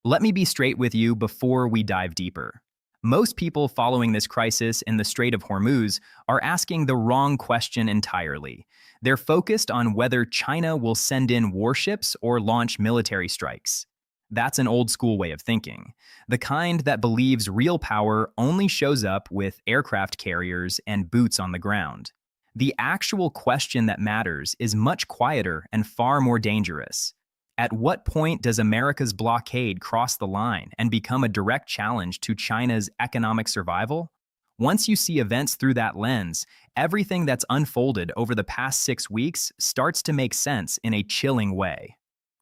Let me be straight with you before we dive deeper. Most people following this crisis in the Strait of Hormuz are asking the wrong question entirely. They're focused on whether China will send in warships or launch military strikes. That's an old school way of thinking, the kind that believes real power only shows up with aircraft carriers and boots on the ground. The actual question that matters is much quieter and far more dangerous. At what point does America's blockade cross the line and become a direct challenge to China's economic survival? Once you see events through that lens, everything that's unfolded over the past 6 weeks starts to make sense in a chilling way.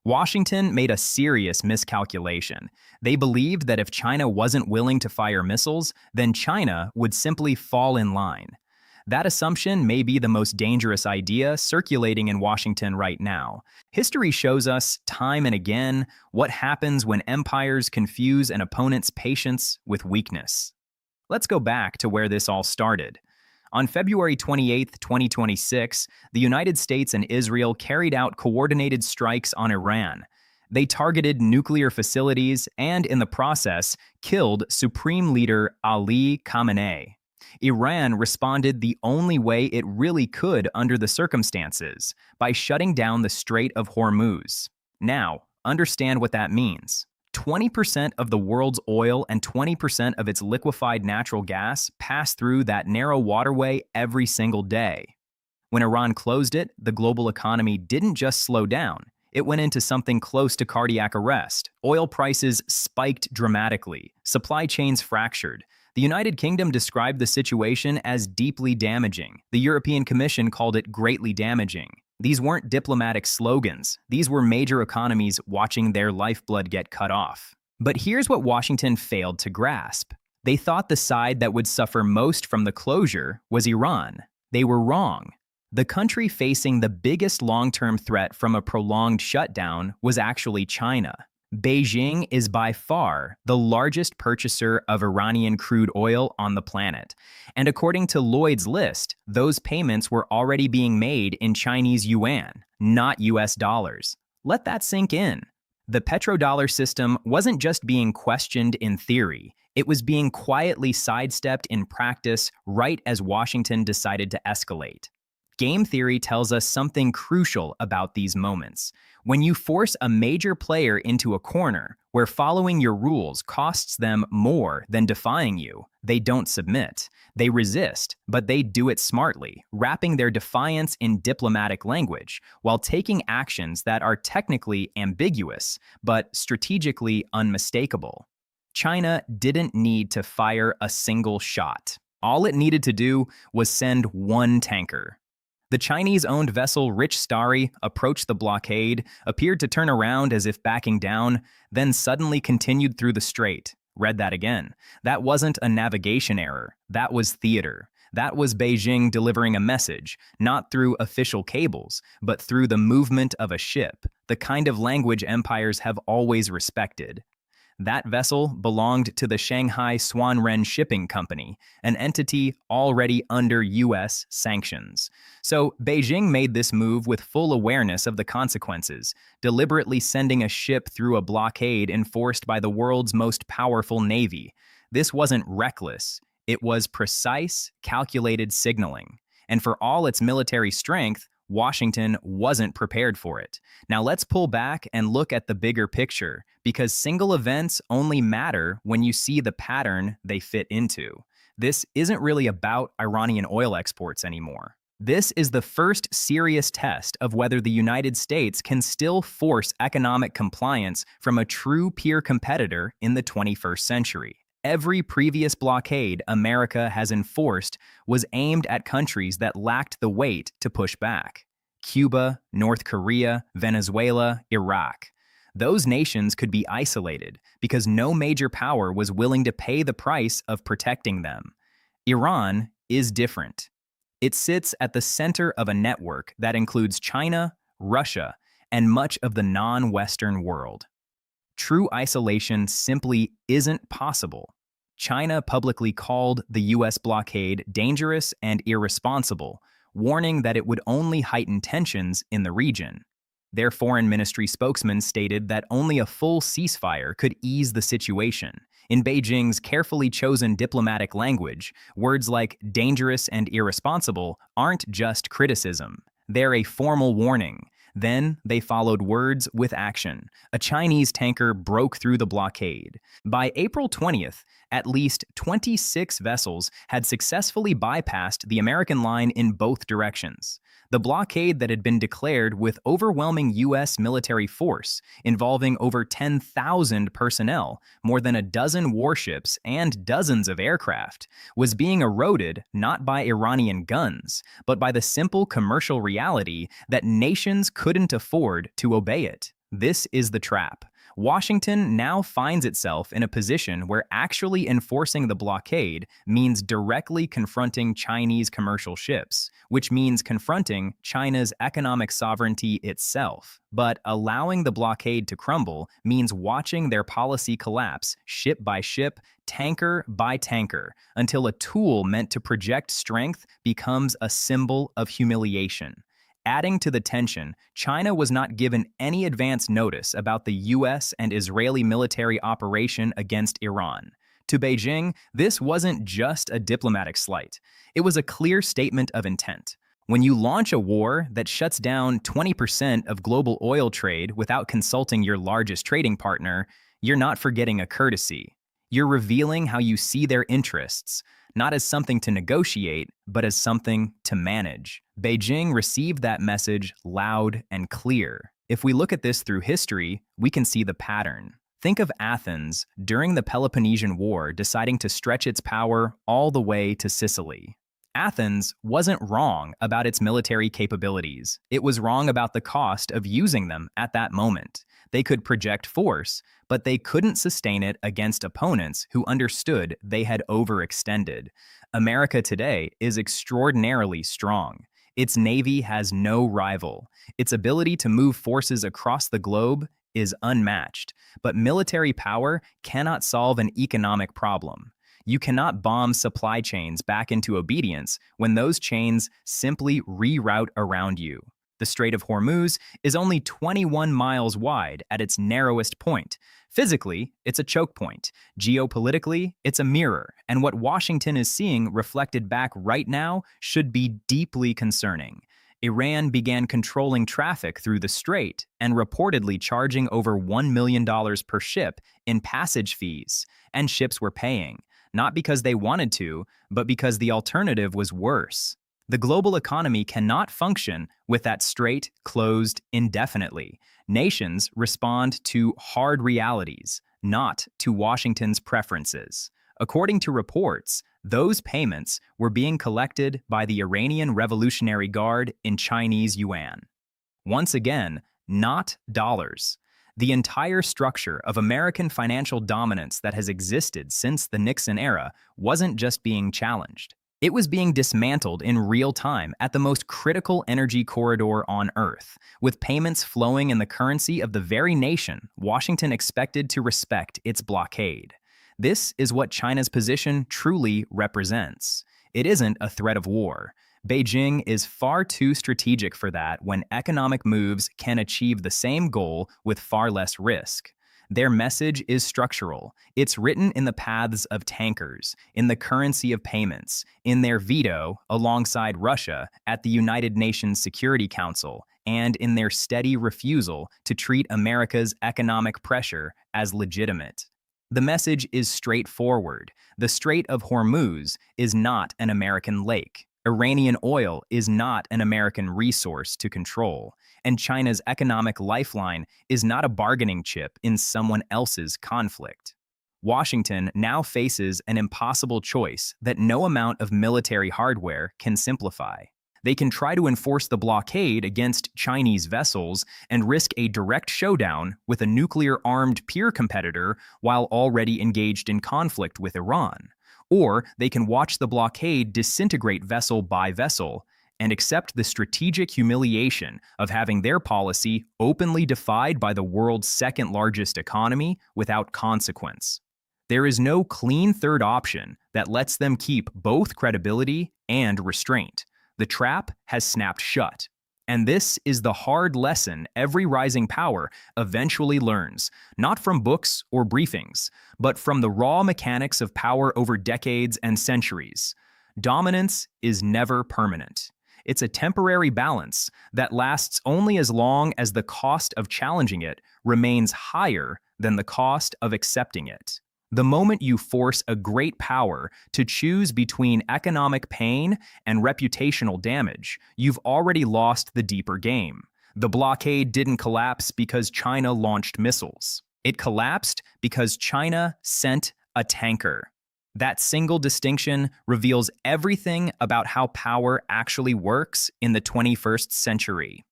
Washington made a serious miscalculation. They believed that if China wasn't willing to fire missiles, then China would simply fall in line. That assumption may be the most dangerous idea circulating in Washington right now. History shows us time and again what happens when empires confuse an opponent's patience with weakness. Let's go back to where this all started. On February 28, 2026, the United States and Israel carried out coordinated strikes on Iran. They targeted nuclear facilities and, in the process, killed Supreme Leader Ali Khamenei. Iran responded the only way it really could under the circumstances, by shutting down the Strait of Hormuz. Now, understand what that means. 20% of the world's oil and 20% of its liquefied natural gas pass through that narrow waterway every single day. When Iran closed it, the global economy didn't just slow down. It went into something close to cardiac arrest. Oil prices spiked dramatically. Supply chains fractured. The United Kingdom described the situation as deeply damaging. The European Commission called it greatly damaging. These weren't diplomatic slogans. These were major economies watching their lifeblood get cut off. But here's what Washington failed to grasp. They thought the side that would suffer most from the closure was Iran. They were wrong. The country facing the biggest long-term threat from a prolonged shutdown was actually China. Beijing is by far the largest purchaser of Iranian crude oil on the planet. And according to Lloyd's list, those payments were already being made in Chinese yuan, not US dollars. Let that sink in. The petrodollar system wasn't just being questioned in theory, it was being quietly sidestepped in practice right as Washington decided to escalate. Game theory tells us something crucial about these moments. When you force a major player into a corner where following your rules costs them more than defying you, they don't submit. They resist, but they do it smartly, wrapping their defiance in diplomatic language while taking actions that are technically ambiguous but strategically unmistakable. China didn't need to fire a single shot. All it needed to do was send one tanker. The Chinese-owned vessel Rich Starry approached the blockade, appeared to turn around as if backing down, then suddenly continued through the strait. Read that again. That wasn't a navigation error. That was theater. That was Beijing delivering a message, not through official cables, but through the movement of a ship, the kind of language empires have always respected. That vessel belonged to the Shanghai Swanren Shipping Company, an entity already under US sanctions. So Beijing made this move with full awareness of the consequences, deliberately sending a ship through a blockade enforced by the world's most powerful navy. This wasn't reckless. It was precise, calculated signaling. And for all its military strength, Washington wasn't prepared for it. Now let's pull back and look at the bigger picture, because single events only matter when you see the pattern they fit into. This isn't really about Iranian oil exports anymore. This is the first serious test of whether the United States can still force economic compliance from a true peer competitor in the 21st century. Every previous blockade America has enforced was aimed at countries that lacked the weight to push back. Cuba, North Korea, Venezuela, Iraq. Those nations could be isolated because no major power was willing to pay the price of protecting them. Iran is different. It sits at the center of a network that includes China, Russia, and much of the non-Western world. True isolation simply isn't possible. China publicly called the US blockade dangerous and irresponsible, warning that it would only heighten tensions in the region. Their foreign ministry spokesman stated that only a full ceasefire could ease the situation. In Beijing's carefully chosen diplomatic language, words like dangerous and irresponsible aren't just criticism. They're a formal warning. Then they followed words with action. A Chinese tanker broke through the blockade. By April 20th, at least 26 vessels had successfully bypassed the American line in both directions. The blockade that had been declared with overwhelming U.S. military force, involving over 10,000 personnel, more than a dozen warships, and dozens of aircraft, was being eroded not by Iranian guns, but by the simple commercial reality that nations couldn't afford to obey it. This is the trap. Washington now finds itself in a position where actually enforcing the blockade means directly confronting Chinese commercial ships, which means confronting China's economic sovereignty itself. But allowing the blockade to crumble means watching their policy collapse ship by ship, tanker by tanker, until a tool meant to project strength becomes a symbol of humiliation. Adding to the tension, China was not given any advance notice about the U.S. and Israeli military operation against Iran. To Beijing, this wasn't just a diplomatic slight. It was a clear statement of intent. When you launch a war that shuts down 20% of global oil trade without consulting your largest trading partner, you're not forgetting a courtesy. You're revealing how you see their interests, not as something to negotiate, but as something to manage. Beijing received that message loud and clear. If we look at this through history, we can see the pattern. Think of Athens during the Peloponnesian War deciding to stretch its power all the way to Sicily. Athens wasn't wrong about its military capabilities. It was wrong about the cost of using them at that moment. They could project force, but they couldn't sustain it against opponents who understood they had overextended. America today is extraordinarily strong. Its navy has no rival. Its ability to move forces across the globe is unmatched. But military power cannot solve an economic problem. You cannot bomb supply chains back into obedience when those chains simply reroute around you. The Strait of Hormuz is only 21 miles wide at its narrowest point. Physically, it's a choke point. Geopolitically, it's a mirror. And what Washington is seeing reflected back right now should be deeply concerning. Iran began controlling traffic through the strait and reportedly charging over $1 million per ship in passage fees. And ships were paying, not because they wanted to, but because the alternative was worse. The global economy cannot function with that strait closed indefinitely. Nations respond to hard realities, not to Washington's preferences. According to reports, those payments were being collected by the Iranian Revolutionary Guard in Chinese yuan. Once again, not dollars. The entire structure of American financial dominance that has existed since the Nixon era wasn't just being challenged. It was being dismantled in real time at the most critical energy corridor on Earth, with payments flowing in the currency of the very nation Washington expected to respect its blockade. This is what China's position truly represents. It isn't a threat of war. Beijing is far too strategic for that when economic moves can achieve the same goal with far less risk. Their message is structural. It's written in the paths of tankers, in the currency of payments, in their veto, alongside Russia, at the United Nations Security Council, and in their steady refusal to treat America's economic pressure as legitimate. The message is straightforward. The Strait of Hormuz is not an American lake. Iranian oil is not an American resource to control, and China's economic lifeline is not a bargaining chip in someone else's conflict. Washington now faces an impossible choice that no amount of military hardware can simplify. They can try to enforce the blockade against Chinese vessels and risk a direct showdown with a nuclear-armed peer competitor while already engaged in conflict with Iran. Or they can watch the blockade disintegrate vessel by vessel and accept the strategic humiliation of having their policy openly defied by the world's second-largest economy without consequence. There is no clean third option that lets them keep both credibility and restraint. The trap has snapped shut. And this is the hard lesson every rising power eventually learns, not from books or briefings, but from the raw mechanics of power over decades and centuries. Dominance is never permanent. It's a temporary balance that lasts only as long as the cost of challenging it remains higher than the cost of accepting it. The moment you force a great power to choose between economic pain and reputational damage, you've already lost the deeper game. The blockade didn't collapse because China launched missiles. It collapsed because China sent a tanker. That single distinction reveals everything about how power actually works in the 21st century.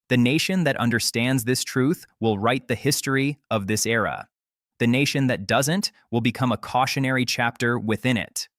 The nation that understands this truth will write the history of this era. The nation that doesn't will become a cautionary chapter within it.